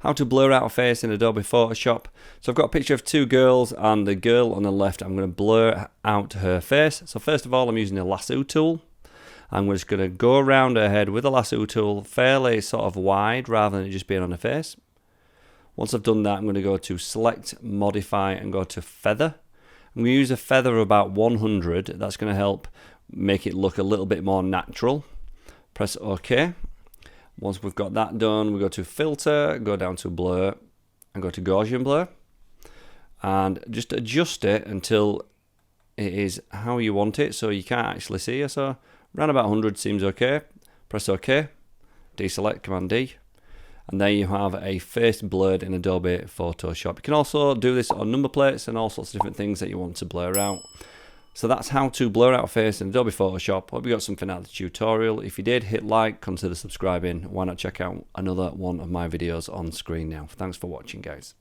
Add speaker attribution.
Speaker 1: how to blur out a face in Adobe Photoshop. So I've got a picture of two girls, and the girl on the left, I'm going to blur out her face. So first of all, I'm using the lasso tool. I'm just going to go around her head with the lasso tool fairly sort of wide rather than it just being on her face. Once I've done that, I'm going to go to select, modify, and go to feather. I'm going to use a feather of about 100. That's going to help make it look a little bit more natural. Press OK. Once we've got that done, we go to filter, go down to blur, and go to Gaussian blur. And just adjust it until it is how you want it, so you can't actually see it. So around about 100 seems okay. Press OK. Deselect, Command D. And there you have a face blurred in Adobe Photoshop. You can also do this on number plates and all sorts of different things that you want to blur out. So that's how to blur out a face in Adobe Photoshop. Hope you got something out of the tutorial. If you did, hit like, consider subscribing. Why not check out another one of my videos on screen now. Thanks for watching, guys.